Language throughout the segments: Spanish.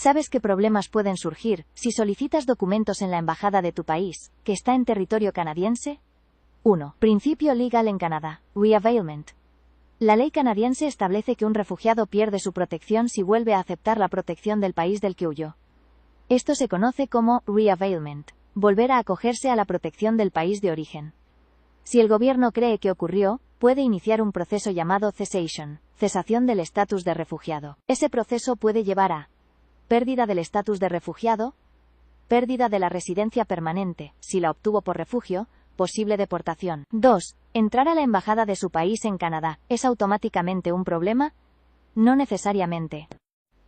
¿Sabes qué problemas pueden surgir si solicitas documentos en la embajada de tu país, que está en territorio canadiense? 1. Principio legal en Canadá. Reavailment. La ley canadiense establece que un refugiado pierde su protección si vuelve a aceptar la protección del país del que huyó. Esto se conoce como reavailment, volver a acogerse a la protección del país de origen. Si el gobierno cree que ocurrió, puede iniciar un proceso llamado cessation, cesación del estatus de refugiado. Ese proceso puede llevar a pérdida del estatus de refugiado, pérdida de la residencia permanente, si la obtuvo por refugio, posible deportación. 2. ¿Entrar a la embajada de su país en Canadá es automáticamente un problema? No necesariamente.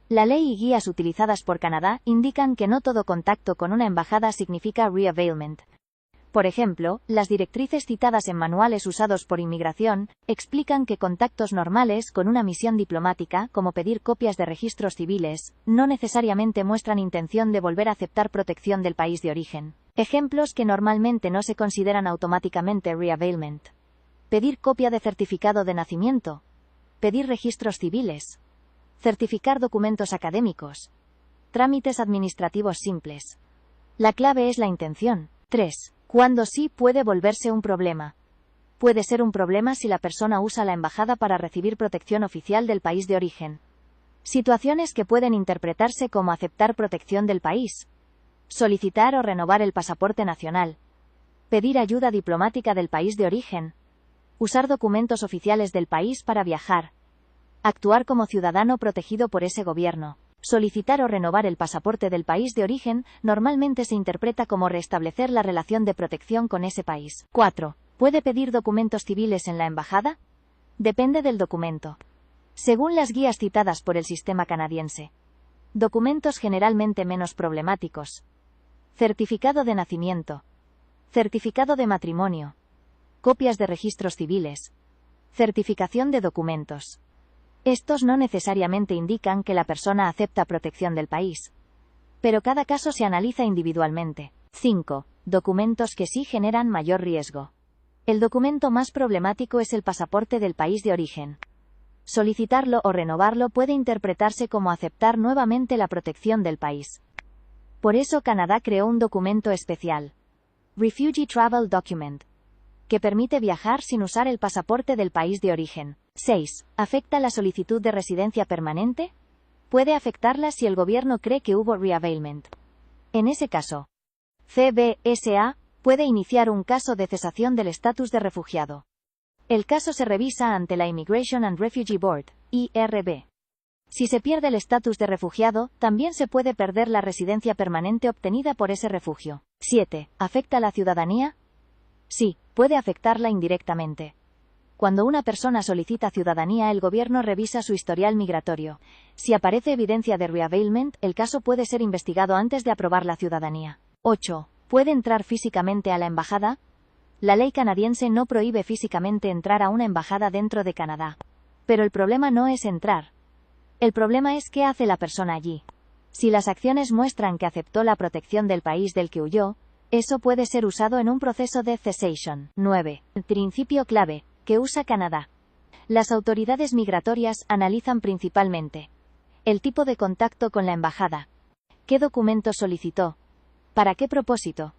La ley y guías utilizadas por Canadá indican que no todo contacto con una embajada significa reavailment. Por ejemplo, las directrices citadas en manuales usados por inmigración explican que contactos normales con una misión diplomática, como pedir copias de registros civiles, no necesariamente muestran intención de volver a aceptar protección del país de origen. Ejemplos que normalmente no se consideran automáticamente reavailment: pedir copia de certificado de nacimiento, pedir registros civiles, certificar documentos académicos, trámites administrativos simples. La clave es la intención. 3. ¿Cuándo sí puede volverse un problema? Puede ser un problema si la persona usa la embajada para recibir protección oficial del país de origen. Situaciones que pueden interpretarse como aceptar protección del país: solicitar o renovar el pasaporte nacional, pedir ayuda diplomática del país de origen, usar documentos oficiales del país para viajar, actuar como ciudadano protegido por ese gobierno. Solicitar o renovar el pasaporte del país de origen normalmente se interpreta como restablecer la relación de protección con ese país. 4. ¿Puede pedir documentos civiles en la embajada? Depende del documento. Según las guías citadas por el sistema canadiense, documentos generalmente menos problemáticos: certificado de nacimiento, certificado de matrimonio, copias de registros civiles, certificación de documentos. Estos no necesariamente indican que la persona acepta protección del país, pero cada caso se analiza individualmente. 5. Documentos que sí generan mayor riesgo. El documento más problemático es el pasaporte del país de origen. Solicitarlo o renovarlo puede interpretarse como aceptar nuevamente la protección del país. Por eso Canadá creó un documento especial, Refugee Travel Document, que permite viajar sin usar el pasaporte del país de origen. 6. ¿Afecta la solicitud de residencia permanente? Puede afectarla si el gobierno cree que hubo reavailment. En ese caso, CBSA puede iniciar un caso de cesación del estatus de refugiado. El caso se revisa ante la Immigration and Refugee Board, IRB. Si se pierde el estatus de refugiado, también se puede perder la residencia permanente obtenida por ese refugio. 7. ¿Afecta la ciudadanía? Sí, puede afectarla indirectamente. Cuando una persona solicita ciudadanía, el gobierno revisa su historial migratorio. Si aparece evidencia de reavailment, el caso puede ser investigado antes de aprobar la ciudadanía. 8. ¿Puede entrar físicamente a la embajada? La ley canadiense no prohíbe físicamente entrar a una embajada dentro de Canadá. Pero el problema no es entrar. El problema es qué hace la persona allí. Si las acciones muestran que aceptó la protección del país del que huyó, eso puede ser usado en un proceso de cessation. 9. Principio clave que usa Canadá. Las autoridades migratorias analizan principalmente el tipo de contacto con la embajada, qué documentos solicitó, para qué propósito,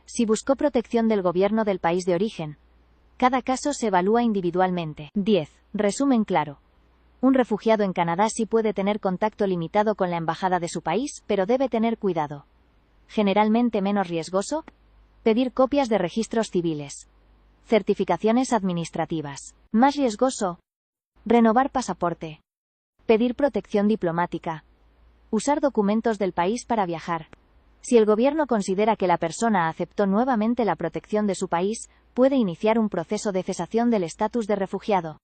si buscó protección del gobierno del país de origen. Cada caso se evalúa individualmente. 10. Resumen claro. Un refugiado en Canadá sí puede tener contacto limitado con la embajada de su país, pero debe tener cuidado. Generalmente menos riesgoso: pedir copias de registros civiles, certificaciones administrativas. Más riesgoso: renovar pasaporte, pedir protección diplomática, usar documentos del país para viajar. Si el gobierno considera que la persona aceptó nuevamente la protección de su país, puede iniciar un proceso de cesación del estatus de refugiado.